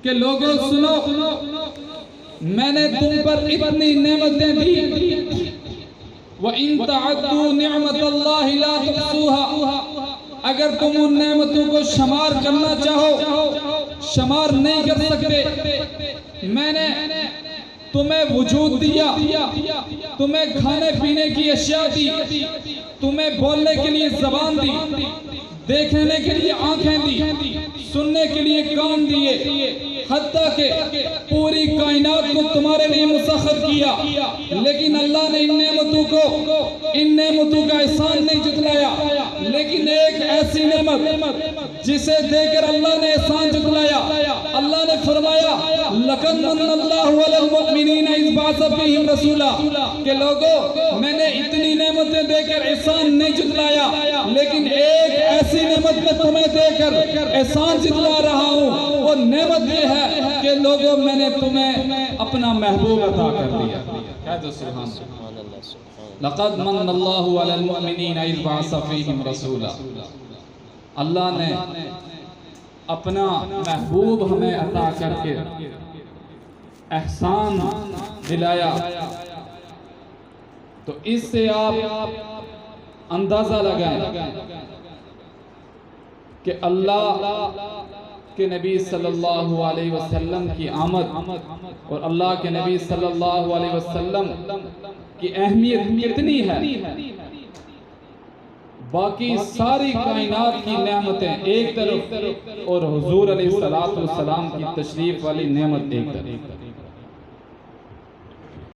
کہ لوگوں سنو، میں نے تم پر اتنی نعمتیں دی، وَإِن تَعُدُّوا نِعْمَتَ اللَّهِ لَا تُحْصُوهَا، اگر تم ان نعمتوں کو شمار کرنا چاہو شمار نہیں کر سکتے۔ میں نے تمہیں وجود دیا، تمہیں کھانے پینے کی اشیاء دی، تمہیں بولنے کے لیے زبان دی، دیکھنے کے لیے آنکھیں دی، سننے کے لیے کان دیے، حتیٰ کہ پوری کائنات کو تمہارے لیے مسخر کیا، لیکن اللہ نے ان نعمتوں کا احسان نہیں جتلایا۔ لیکن ایک ایسی نعمت جسے دے کر اللہ نے احسان جتلایا، اللہ نے فرمایا لَقَدْ مَنَّ اللَّهُ عَلَى الْمُؤْمِنِينَ إِذْ بَعَثَ فِيهِمْ رَسُولًا، کہ لوگوں میں نے اتنی نعمتیں دے کر احسان نہیں جتلایا، لیکن ایک ایسی نعمت میں تمہیں دے کر احسان جتلا رہا ہوں۔ وہ نعمت یہ ہے کہ لوگوں میں نے تمہیں اپنا محبوب عطا کر دیا۔ کہہ دو سبحان اللہ۔ لَقَدْ مَنَّ اللَّهُ عَلَى الْمُؤْمِنِينَ إِذْ بَعَثَ فِيهِمْ رَسُولًا، اللہ نے اپنا محبوب ہمیں عطا کر کے احسان دلایا۔ تو اس سے آپ اندازہ لگائیں کہ اللہ کے نبی صلی اللہ علیہ وسلم کی آمد اور اللہ کے نبی صلی اللہ علیہ وسلم کی اہمیت کتنی ہے۔ باقی ساری کائنات کی نعمتیں ایک طرف اور حضور علیہ السلام کی تشریف والی نعمت ایک طرف۔